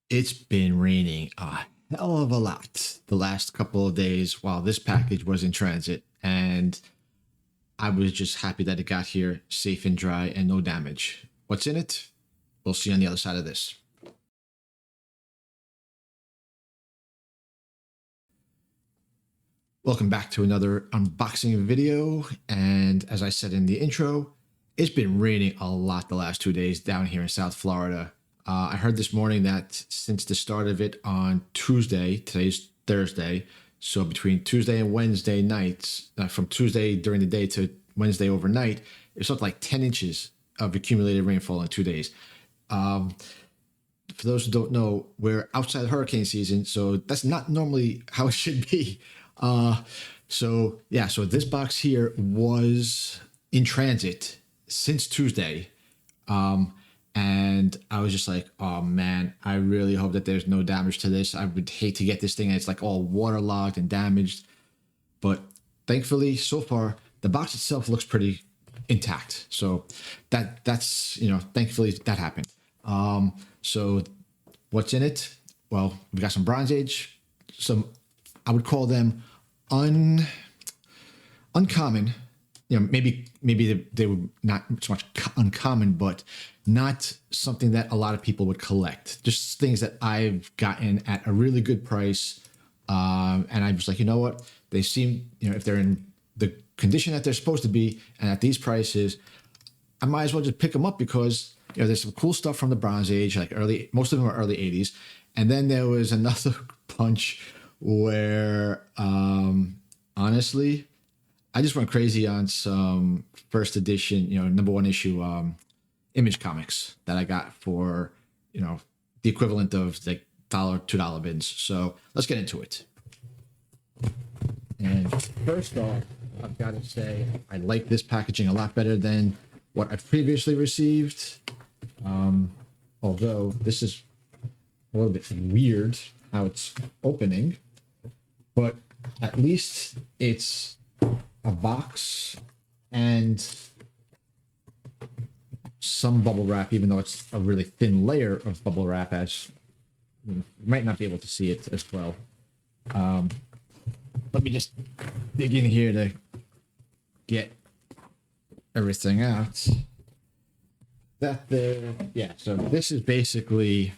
It's been raining a hell of a lot the last couple of days while this package was in transit, and I was just happy that it got here safe and dry and no damage. What's in it? We'll see on the other side of this. Welcome back to another unboxing video, and as I said in the intro, it's been raining a lot the last 2 days down here in South Florida. I heard this morning that since the start of it on Tuesday, today's Thursday, so between Tuesday and Wednesday nights, from Tuesday during the day to Wednesday overnight, it's up like 10 inches of accumulated rainfall in 2 days. For those who don't know, we're outside hurricane season, so that's not normally how it should be. So this box here was in transit since Tuesday. And I was just like, oh man, I really hope that there's no damage to this. I would hate to get this thing and it's like all waterlogged and damaged. But thankfully, so far, the box itself looks pretty intact. So that's thankfully that happened. So what's in it? Well, we've got some Bronze Age, some, I would call them uncommon. Maybe they were not so much uncommon, but not something that a lot of people would collect. Just things that I've gotten at a really good price. And I'm just like, you know what? They seem, if they're in the condition that they're supposed to be and at these prices, I might as well just pick them up because, there's some cool stuff from the Bronze Age, like most of them are early 80s. And then there was another bunch where, honestly, I just went crazy on some first edition, number one issue Image comics that I got for, the equivalent of like $2 bins. So let's get into it. And first off, I've got to say I like this packaging a lot better than what I've previously received. Although this is a little bit weird how it's opening, but at least it's a box and some bubble wrap, even though it's a really thin layer of bubble wrap, as you might not be able to see it as well. Let me just dig in here to get everything out. So this is basically,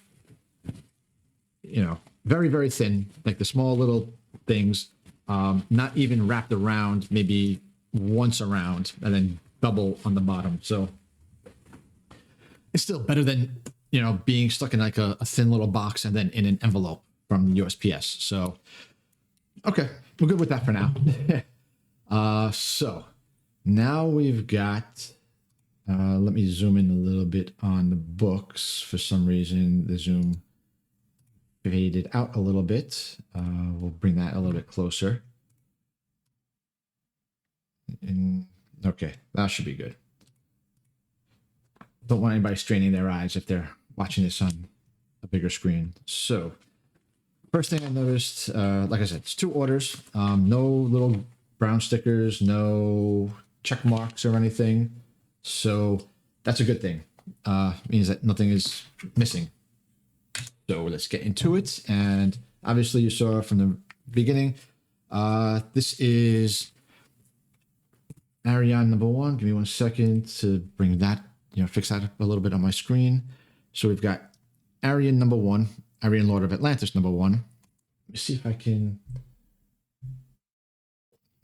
very, very thin, like the small little things, not even wrapped around, maybe once around, and then double on the bottom. So it's still better than, being stuck in like a thin little box and then in an envelope from USPS. So, okay, we're good with that for now. So now we've got, let me zoom in a little bit on the books. For some reason, the zoom faded out a little bit. We'll bring that a little bit closer. Okay, that should be good. Don't want anybody straining their eyes if they're watching this on a bigger screen. So first thing I noticed, like I said, it's 2 orders. No little brown stickers, no check marks or anything. So that's a good thing. Means that nothing is missing. So let's get into it. And obviously you saw from the beginning, this is Ariane number 1. Give me 1 second to bring that, fix that up a little bit on my screen. So we've got Ariane number 1, Ariane Lord of Atlantis number 1. Let me see if I can.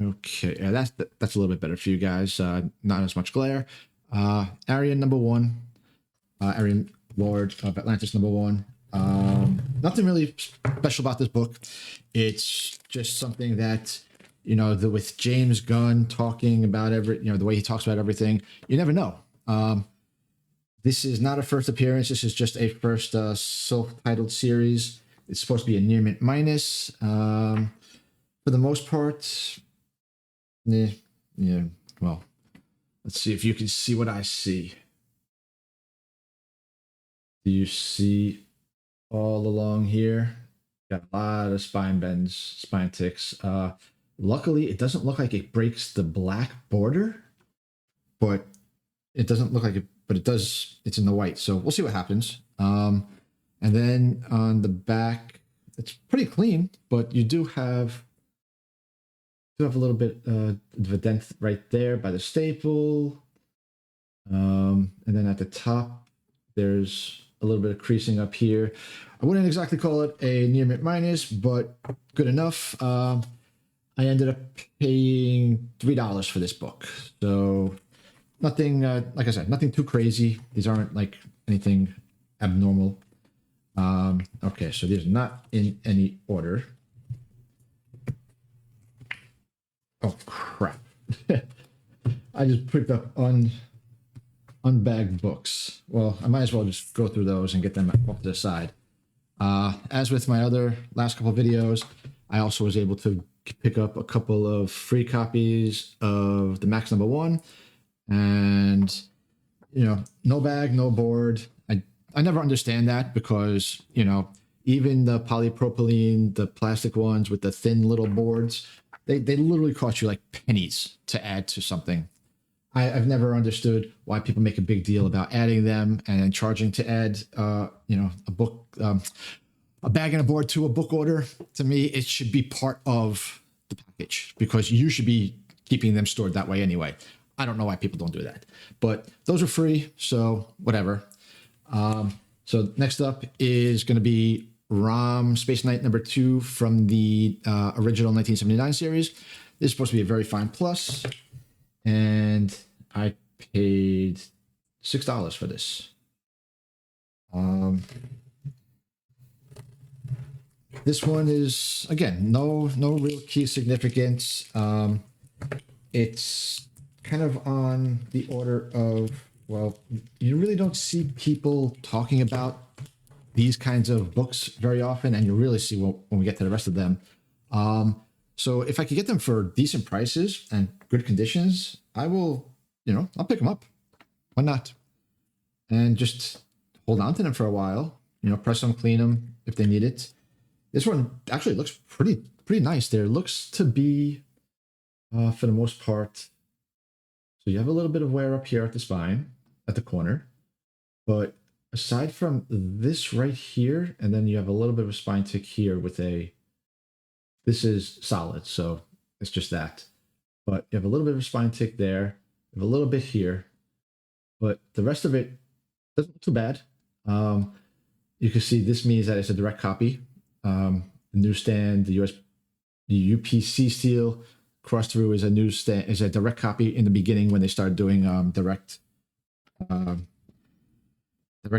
Okay, yeah, that's a little bit better for you guys. Not as much glare. Ariane number 1, Ariane Lord of Atlantis number 1. Nothing really special about this book. It's just something that, with James Gunn talking about the way he talks about everything, you never know. This is not a first appearance. This is just a first self-titled series. It's supposed to be a near mint minus. For the most part, well, let's see if you can see what I see. Do you see all along here? Got a lot of spine bends, spine ticks. Luckily, it doesn't look like it breaks the black border, but it doesn't look like it, but it does. It's in the white, so we'll see what happens. And And then on the back, it's pretty clean, but you do have a little bit of a dent right there by the staple. And then at the top, there's a little bit of creasing up here. I wouldn't exactly call it a near mint minus, but good enough. I ended up paying $3 for this book. So nothing, like I said, nothing too crazy. These aren't like anything abnormal. Okay, so these are not in any order. Oh, crap. I just picked up unbagged books. Well, I might as well just go through those and get them off to the side. As with my other last couple of videos, I also was able to pick up a couple of free copies of the Max #1, and no bag, no board. I never understand that, because even the polypropylene, the plastic ones with the thin little boards, they literally cost you like pennies to add to something. I've never understood why people make a big deal about adding them and then charging to add, a book, a bag and a board to a book order. To me, it should be part of the package, because you should be keeping them stored that way anyway. I don't know why people don't do that, but those are free, so whatever. So next up is going to be ROM Space Knight #2 from the original 1979 series. This is supposed to be a very fine plus, and I paid $6 for this. This one is, again, no real key significance. It's kind of on the order of, well, you really don't see people talking about these kinds of books very often, and you really see when we get to the rest of them. So if I could get them for decent prices and good conditions, I will, I'll pick them up. Why not? And just hold on to them for a while, press them, clean them if they need it. This one actually looks pretty nice. There looks to be, for the most part, so you have a little bit of wear up here at the spine, at the corner, but aside from this right here, and then you have a little bit of a spine tick here with this is solid, so it's just that. But you have a little bit of a spine tick there, you have a little bit here, but the rest of it doesn't look too bad. You can see this means that it's a direct copy. The newsstand, the UPC seal cross through is a direct copy in the beginning when they started doing direct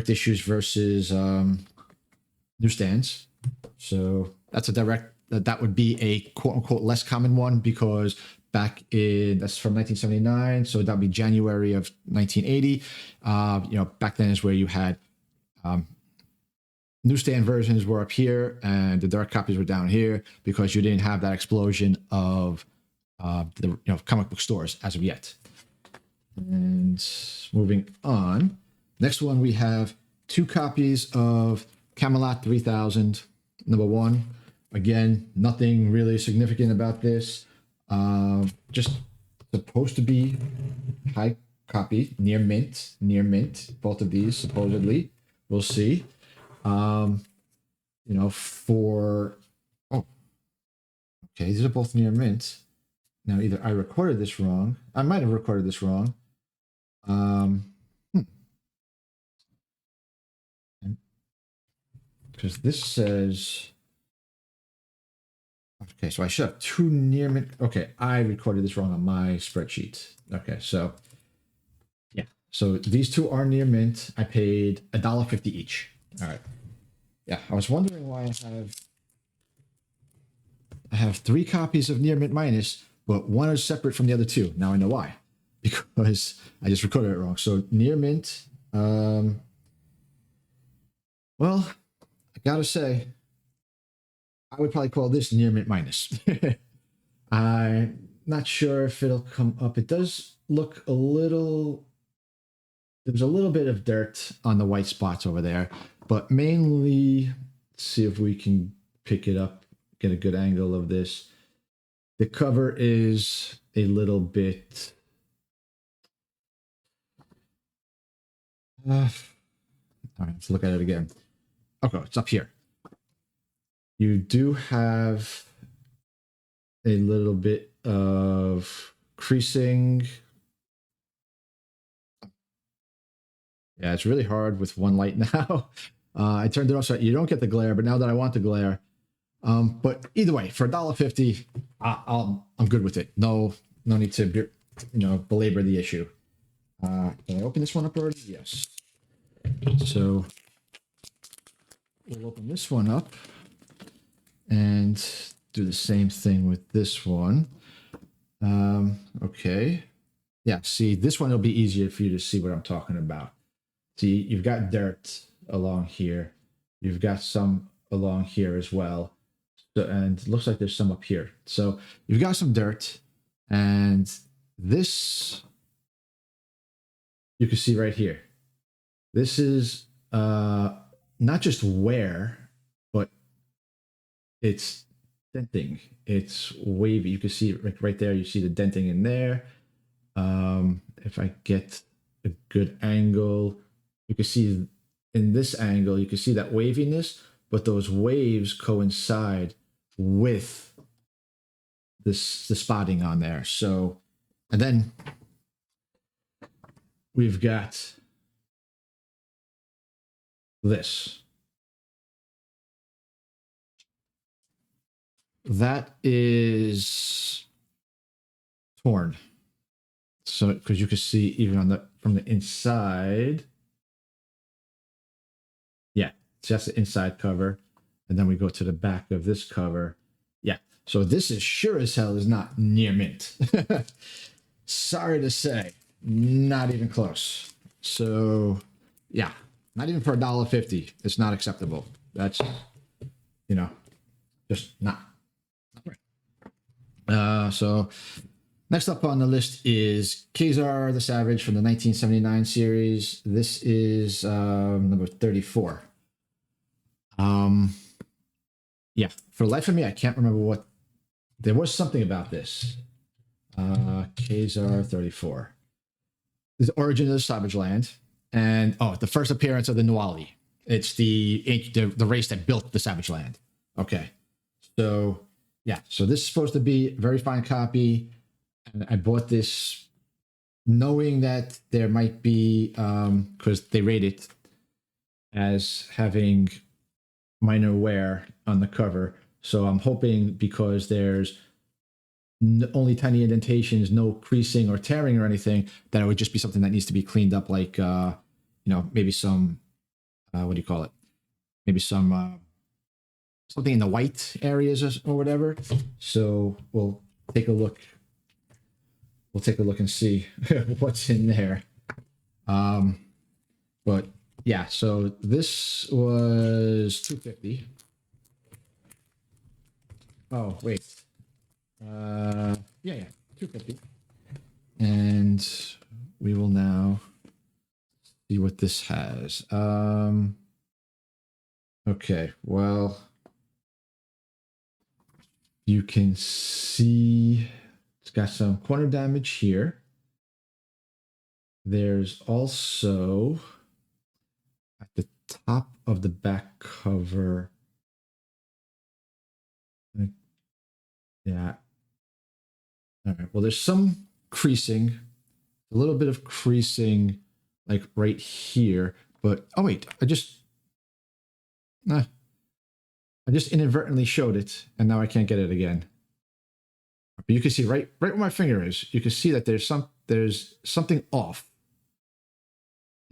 issues versus newsstands. So that's a direct. That would be a quote unquote less common one, because that's from 1979, so that would be January of 1980. Back then is where you had newsstand versions were up here and the direct copies were down here, because you didn't have that explosion of the comic book stores as of yet. And moving on, next one we have 2 copies of Camelot 3000 #1. Again, nothing really significant about this. Just supposed to be high copy, near mint, both of these supposedly. We'll see. Okay, these are both near mint. Now, either I recorded this wrong. I might have recorded this wrong. Because this says, okay, so I should have 2 near mint. Okay, I recorded this wrong on my spreadsheet. Okay, so yeah, so these 2 are near mint. I paid $1.50 each. All right. Yeah, I was wondering why I have 3 copies of near mint minus, but one is separate from the other 2. Now I know why, because I just recorded it wrong. So near mint, well, I gotta say, I would probably call this near mint minus. I'm not sure if it'll come up. It does look there's a little bit of dirt on the white spots over there, but mainly, let's see if we can pick it up, get a good angle of this. The cover is a little bit, all right, let's look at it again. Okay, it's up here. You do have a little bit of creasing. Yeah, it's really hard with one light now. I turned it off so you don't get the glare, but now that I want the glare. But either way, for $1.50, I'm good with it. No need to belabor the issue. Can I open this one up already? Yes. So we'll open this one up and do the same thing with this one. Okay. Yeah, see, this one will be easier for you to see what I'm talking about. See, you've got dirt along here. You've got some along here as well. So, and it looks like there's some up here. So you've got some dirt, and this you can see right here. This is not just wear, but it's denting. It's wavy. You can see it right there. You see the denting in there. If I get a good angle, you can see in this angle, you can see that waviness, but those waves coincide with the spotting on there. So, and then we've got this. That is torn. So, because you can see even on from the inside. Yeah, just the inside cover. And then we go to the back of this cover. Yeah, so this is sure as hell is not near mint. Sorry to say, not even close. So, yeah, not even for $1.50. It's not acceptable. That's, just not right. So next up on the list is Khazar the Savage from the 1979 series. This is number 34. Yeah, for the life of me, I can't remember what. There was something about this. Khazar 34. The origin of the Savage Land, and the first appearance of the Nuali. It's the race that built the Savage Land. Okay, so yeah, so this is supposed to be a very fine copy, and I bought this knowing that there might be because they rate it as having minor wear on the cover. So I'm hoping because there's only tiny indentations, no creasing or tearing or anything, that it would just be something that needs to be cleaned up, like maybe some what do you call it? Maybe some something in the white areas or whatever. So we'll take a look. We'll take a look and see what's in there. But yeah, so this was $2.50. Oh wait, yeah, $2.50. And we will now see what this has. Okay, well, you can see it's got some corner damage here. There's also at the top of the back cover. Yeah. All right. Well, there's some creasing, a little bit of creasing, like right here. But oh wait, I just inadvertently showed it, and now I can't get it again. But you can see right where my finger is. You can see that there's something off.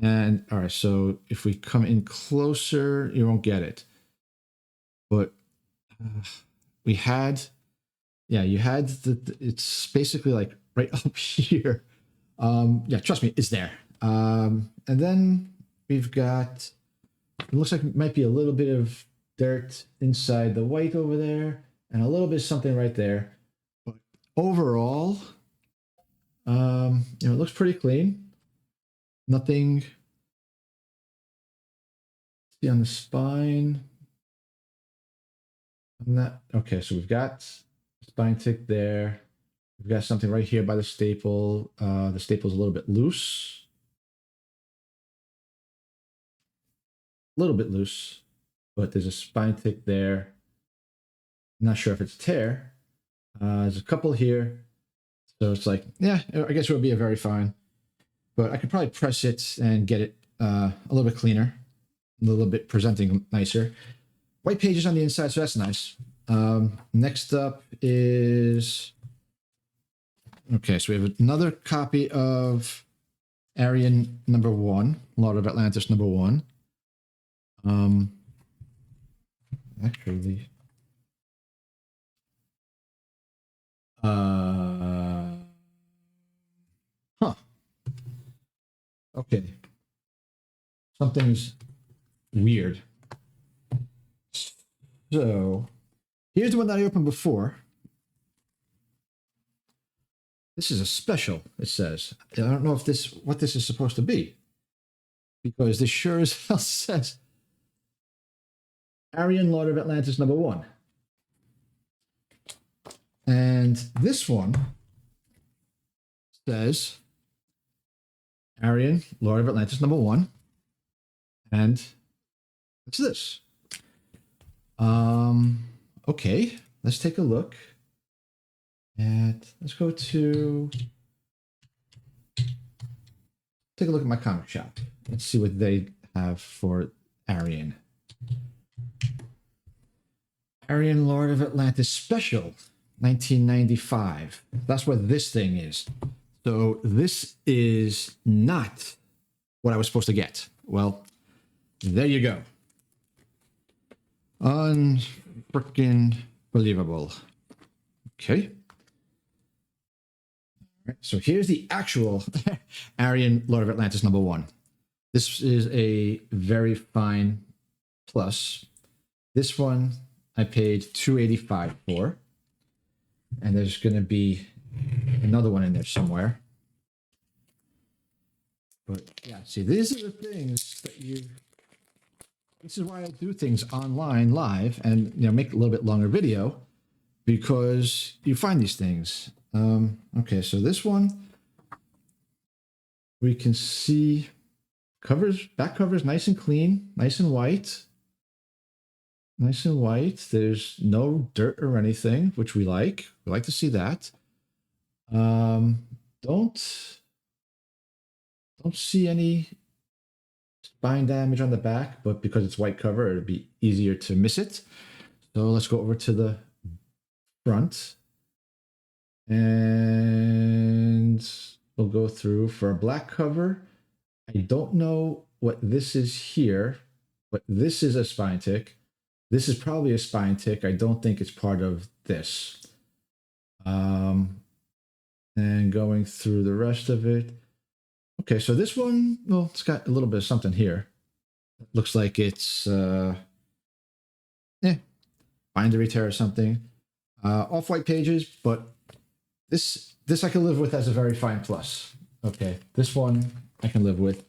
And all right, so if we come in closer, you won't get it. But we had, yeah, you had it's basically like right up here. Yeah, trust me, it's there. And then we've got, it looks like it might be a little bit of dirt inside the white over there, and a little bit of something right there. But overall, it looks pretty clean. Nothing. See on the spine. Okay, so we've got spine tick there. We've got something right here by the staple. The staple's a little bit loose. A little bit loose. but there's a spine tick there. Not sure if it's tear. There's a couple here. So it's like, yeah, I guess it would be a very fine. But I could probably press it and get it a little bit cleaner, a little bit presenting nicer. White pages on the inside, so that's nice. Next up is... Okay, so we have another copy of Arian #1, Lord of Atlantis #1. Actually... Okay. Something's weird. So, here's the one that I opened before. This is a special, it says. I don't know if what this is supposed to be. Because this sure as hell says Arian, Lord of Atlantis #1. And this one says Arian, Lord of Atlantis #1. And what's this? Okay, let's take a look. And let's go to... Take a look at my comic shop. Let's see what they have for Arian. Arian, Lord of Atlantis Special, 1995. That's what this thing is. So this is not what I was supposed to get. Well, there you go. Unfreaking believable. Okay. All right, so here's the actual Arian, Lord of Atlantis #1. This is a very fine plus. This one I paid $285 for. And there's going to be another one in there somewhere. But yeah, see, these are the things that this is why I do things online live and make a little bit longer video, because you find these things. Okay, so this one we can see back covers nice and clean, nice and white. Nice and white. There's no dirt or anything, which we like. We like to see that. Don't see any spine damage on the back, but because it's white cover, it'd be easier to miss it. So let's go over to the front. And we'll go through for a black cover. I don't know what this is here, but this is a spine tick. This is probably a spine tick. I don't think it's part of this. And going through the rest of it. Okay, so this one, well, it's got a little bit of something here. It looks like it's, bindery tear or something. Off-white pages, but this I can live with as a very fine plus. Okay, this one I can live with.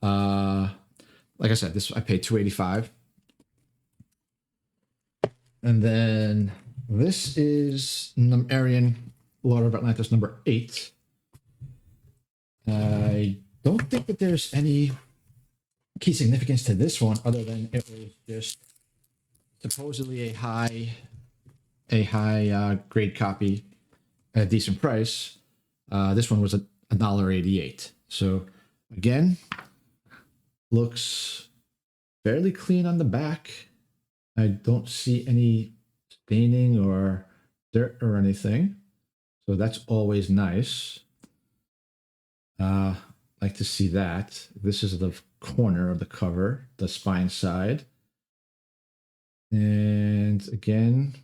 Like I said, this I paid $285. And then this is Arian, Lord of Atlantis #8. I don't think that there's any key significance to this one other than it was just supposedly a high grade copy at a decent price. This one was $1.88. So again, looks fairly clean on the back. I don't see any staining or dirt or anything. So that's always nice. Like to see that. This is the corner of the cover, the spine side. And again,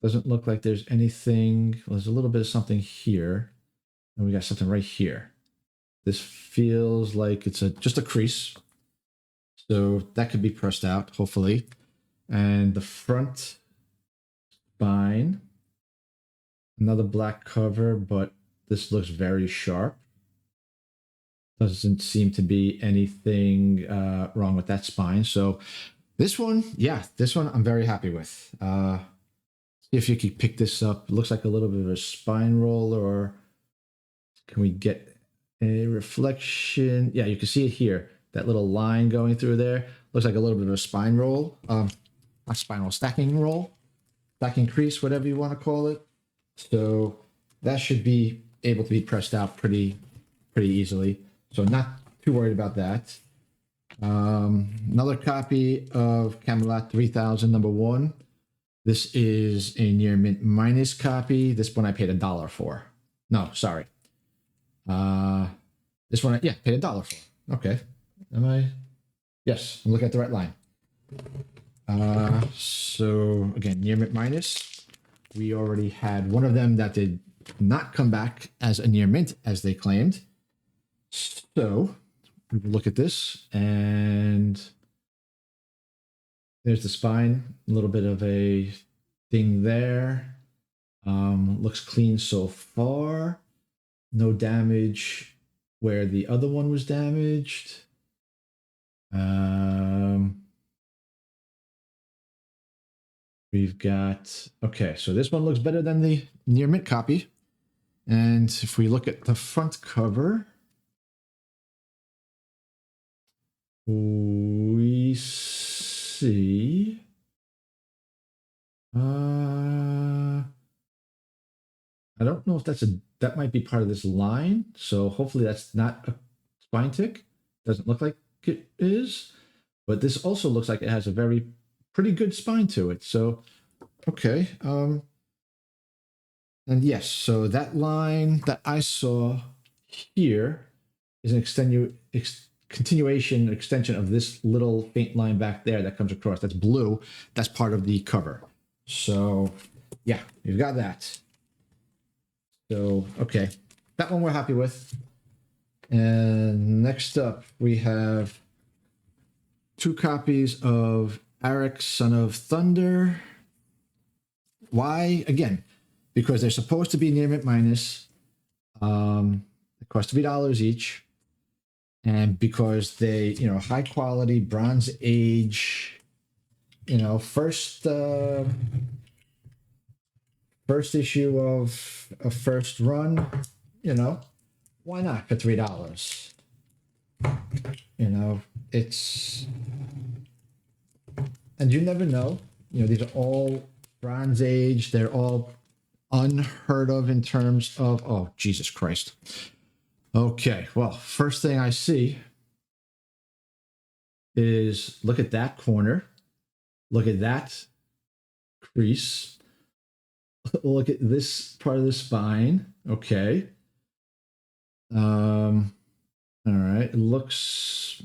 doesn't look like there's anything. Well, there's a little bit of something here. And we got something right here. This feels like it's just a crease. So that could be pressed out, hopefully. And the front spine, another black cover, but this looks very sharp. Doesn't seem to be anything wrong with that spine. So this one, I'm very happy with. See if you can pick this up. It looks like a little bit of a spine roll, or can we get a reflection? Yeah, you can see it here. that little line going through there. Looks like a little bit of a spine roll. Not spine roll, stacking roll. Stacking crease, whatever you want to call it. So that should be able to be pressed out pretty easily. So not too worried about that. Another copy of Camelot 3000 #1. This is a near mint minus copy. This one I paid $1 for. No, sorry. This one, yeah, paid $1 for. Okay. Am I? Yes, I'm looking at the right line. So again, near mint minus. We already had one of them that did not come back as a near mint as they claimed. So we will look at this, and there's the spine, a little bit of a thing there. Looks clean so far. No damage where the other one was damaged. We've got, okay, so this one looks better than the near mint copy. And if we look at the front cover, we see I don't know if that might be part of this line. So hopefully that's not a spine tick. Doesn't look like it is, but this also looks like it has a pretty good spine to it. So, okay. And yes, so that line that I saw here is an extension of this little faint line back there that comes across. That's blue. That's part of the cover. So yeah, you've got that. So, okay, that one we're happy with. And next up, we have 2 copies of Arik, Son of Thunder. Why? Again, because they're supposed to be near mint minus. It costs $3 each. And because they, high quality, Bronze Age, first issue of a first run, why not for $3? It's, and you never know, these are all Bronze Age. They're all unheard of in terms of, oh, Jesus Christ. Okay, well, first thing I see is look at that corner. Look at that crease. Look at this part of the spine. Okay. All right. It looks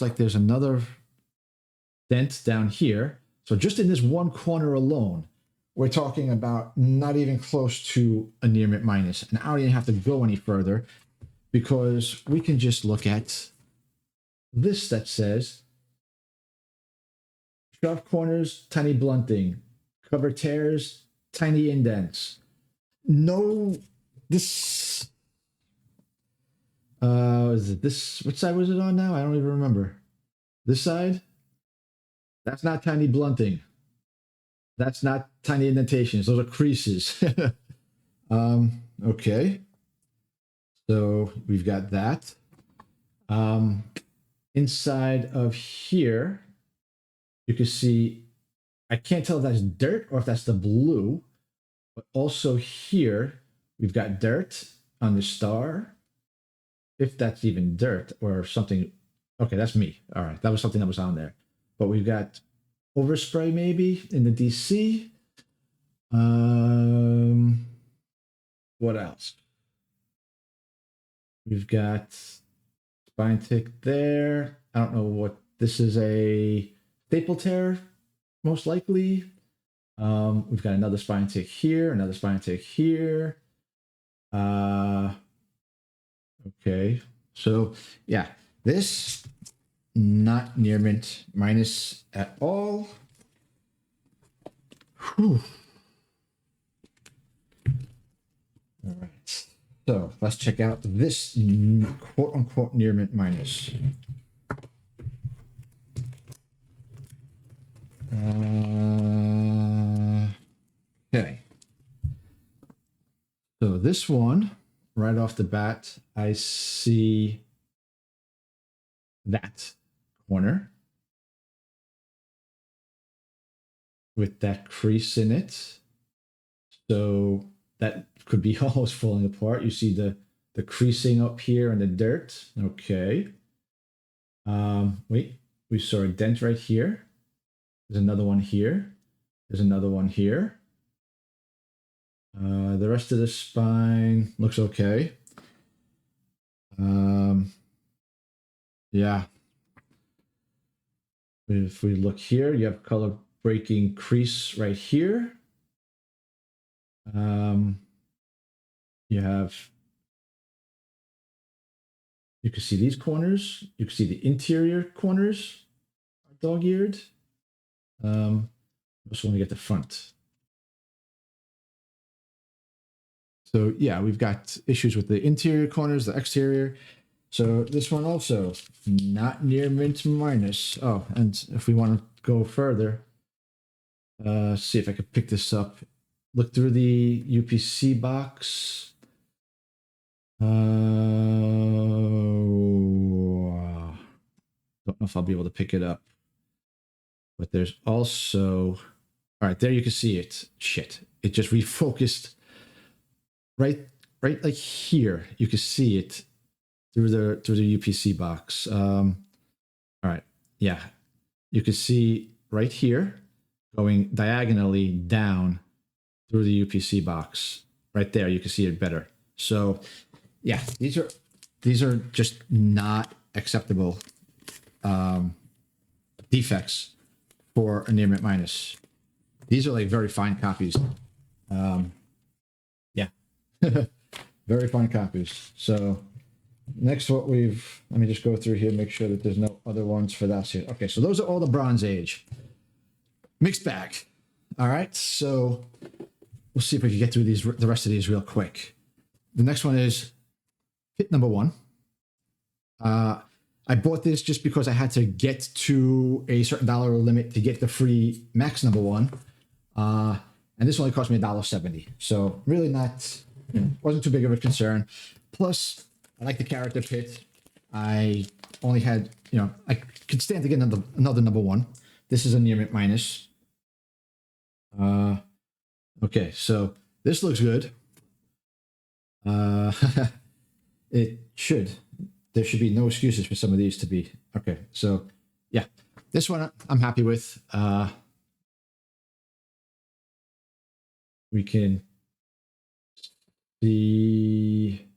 like there's another dent down here. So just in this one corner alone, we're talking about not even close to a near mint minus. And I don't even have to go any further because we can just look at this that says sharp corners, tiny blunting, cover tears, tiny indents. No, this, is it this, which side was it on now? I don't even remember. This side? That's not tiny blunting. That's not tiny indentations. Those are creases. Okay. So we've got that. Inside of here, you can see, I can't tell if that's dirt or if that's the blue, but also here, we've got dirt on the star. If that's even dirt or something. Okay, that's me. All right, that was something that was on there. But we've got overspray maybe in the DC. What else? We've got spine tick there. I don't know what this is, a staple tear, most likely. We've got another spine tick here, another spine tick here. Okay, so yeah, this not near mint minus at all. Whew. All right, so let's check out this quote unquote near mint minus. Okay. So this one right off the bat, I see that corner with that crease in it. So that could be almost falling apart. You see the creasing up here and the dirt. Okay. Wait, we saw a dent right here. There's another one here. There's another one here. The rest of the spine looks okay. Yeah. If we look here, you have color breaking crease right here. You can see these corners. You can see the interior corners are dog-eared. I just want to get the front. So yeah, we've got issues with the interior corners, the exterior. So this one also not near mint minus. Oh, and if we want to go further, see if I could pick this up. Look through the UPC box. Don't know if I'll be able to pick it up. But there's also, all right, there you can see it. Shit, it just refocused right like here. You can see it through the UPC box. All right, yeah, you can see right here going diagonally down through the UPC box. Right there, you can see it better. So yeah, these are just not acceptable defects for a near mint minus. These are like very fine copies. Yeah, very fine copies. So next, let me just go through here, make sure that there's no other ones for that here. Okay, so those are all the Bronze Age. Mixed bag. All right, so we'll see if we can get through the rest of these real quick. The next one is hit number 1. I bought this just because I had to get to a certain dollar limit to get the free max number 1. And this only cost me $1.70. So really wasn't too big of a concern. Plus, I like the character pit. I only had, I could stand to get another number 1. This is a near mint minus. Okay, so this looks good. There should be no excuses for some of these to be. Okay, so yeah, this one I'm happy with. We can see,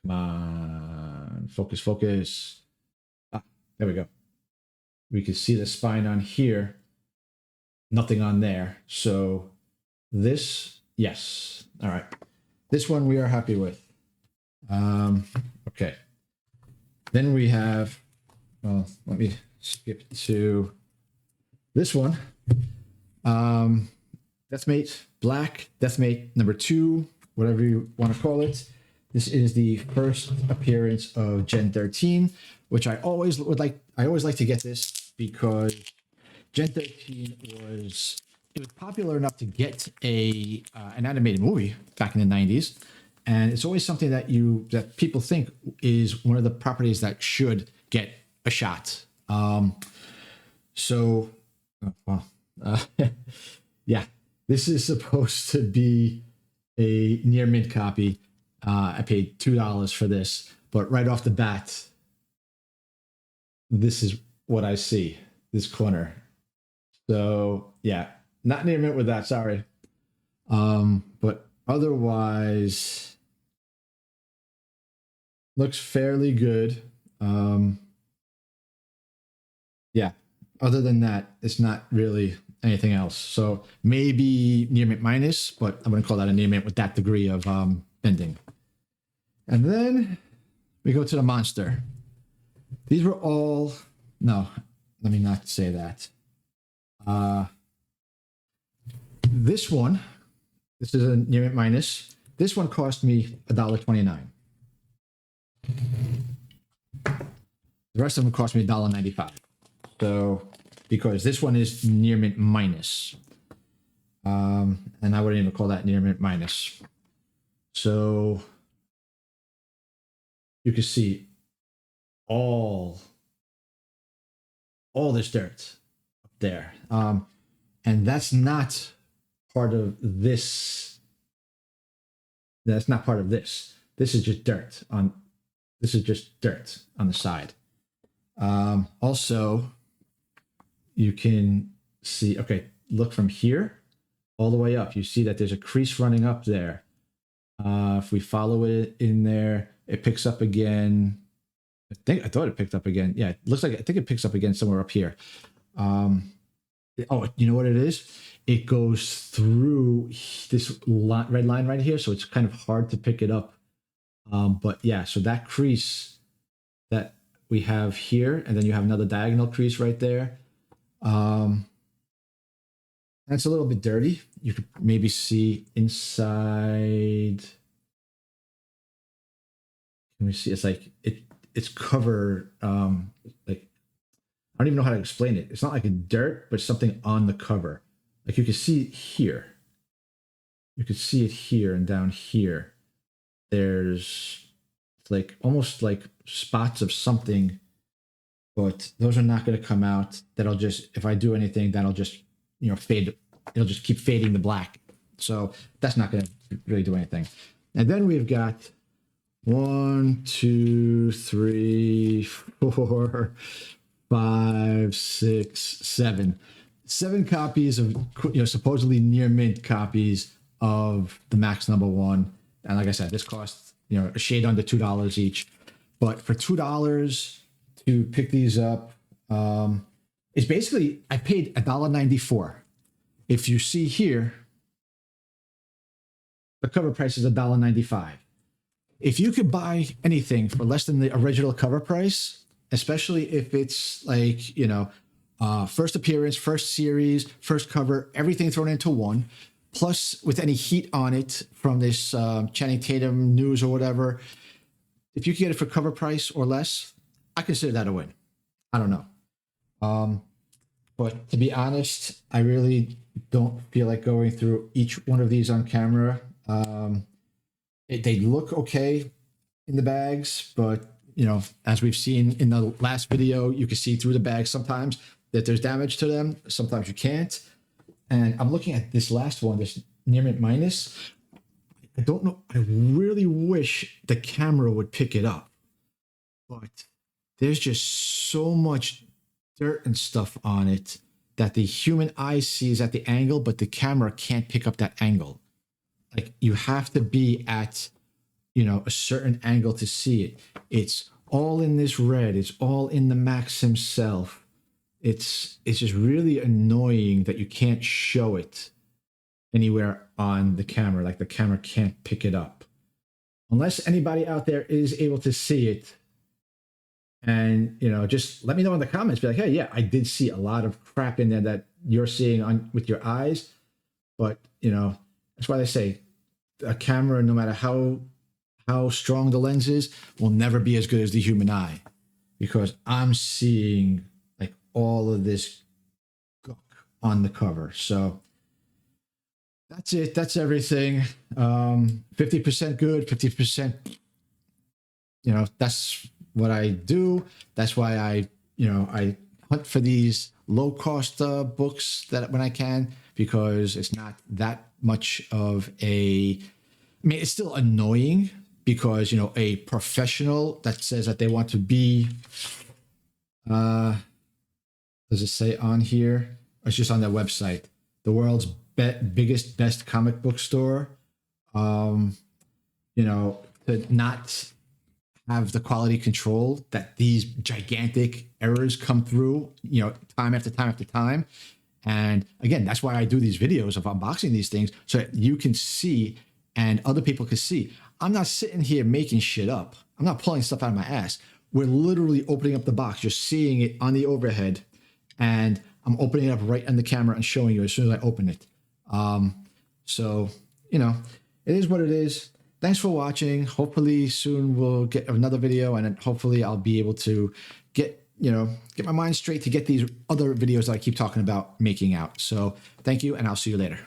come on, focus. There we go. We can see the spine on here, nothing on there. So this, yes. All right. This one we are happy with. Okay. Then we have, well, let me skip to this one. Deathmate Black, Deathmate number 2, whatever you want to call it. This is the first appearance of Gen 13, which I always like to get this because Gen 13 was popular enough to get an animated movie back in the 90s. And it's always something that people think is one of the properties that should get a shot. Yeah, this is supposed to be a near mint copy. I paid $2 for this, but right off the bat, this is what I see, this corner. So yeah, not near mint with that, sorry. But otherwise, looks fairly good. Yeah, other than that, it's not really anything else. So maybe near mint minus, but I'm going to call that a near mint with that degree of bending. And then we go to the monster. These were all, no, let me not say that. This is a near mint minus. This one cost me $1.29. The rest of them cost me $1.95. So, because this one is near mint minus. And I wouldn't even call that near mint minus. So, you can see all this dirt up there. And that's not part of this. That's not part of this. This is just dirt on. This is just dirt on the side. Also, you can see. Okay, look from here all the way up. You see that there's a crease running up there. If we follow it in there, it picks up again. I thought it picked up again. Yeah, it looks like I think it picks up again somewhere up here. Oh, you know what it is? It goes through this red line right here, so it's kind of hard to pick it up. But yeah, so that crease that we have here, and then you have another diagonal crease right there. That's a little bit dirty. You could maybe see inside. Can we see? It's like it's covered. Like I don't even know how to explain it. It's not like a dirt, but something on the cover. Like you can see it here. You can see it here and down here. There's like almost like spots of something, but those are not going to come out. That'll just, if I do anything, that'll just, fade. It'll just keep fading the black. So that's not going to really do anything. And then we've got 1, 2, 3, 4, 5, 6, 7. 7 copies of, supposedly near mint copies of the Max #1. And like I said, this costs, a shade under $2 each. But for $2 to pick these up, it's basically, I paid $1.94. If you see here, the cover price is $1.95. If you could buy anything for less than the original cover price, especially if it's like, first appearance, first series, first cover, everything thrown into one, plus with any heat on it from this Channing Tatum news or whatever, if you can get it for cover price or less, I consider that a win. I don't know. But to be honest, I really don't feel like going through each one of these on camera. They look okay in the bags, but as we've seen in the last video, you can see through the bags sometimes that there's damage to them. Sometimes you can't. And I'm looking at this last one, this Near Mint Minus. I don't know. I really wish the camera would pick it up, but there's just so much dirt and stuff on it that the human eye sees at the angle, but the camera can't pick up that angle. Like you have to be at, a certain angle to see it. It's all in this red. It's all in the Max himself. It's just really annoying that you can't show it anywhere on the camera. Like the camera can't pick it up. Unless anybody out there is able to see it. And, just let me know in the comments. Be like, hey, yeah, I did see a lot of crap in there that you're seeing with your eyes. But, that's why they say a camera, no matter how strong the lens is, will never be as good as the human eye. Because I'm seeing like all of this gunk on the cover. So that's it. That's everything. 50% good, 50%, that's what I do. That's why I hunt for these low cost books that when I can, because it's not that much of it's still annoying because, a professional that says that they want to be, does it say on here? It's just on their website, the world's biggest, best comic book store, to not have the quality control that these gigantic errors come through, time after time after time. And again, that's why I do these videos of unboxing these things so that you can see and other people can see. I'm not sitting here making shit up. I'm not pulling stuff out of my ass. We're literally opening up the box. You're seeing it on the overhead, and I'm opening it up right on the camera and showing you as soon as I open it. So, it is what it is. Thanks for watching. Hopefully soon we'll get another video, and then hopefully I'll be able to get my mind straight to get these other videos that I keep talking about making out. So thank you, and I'll see you later.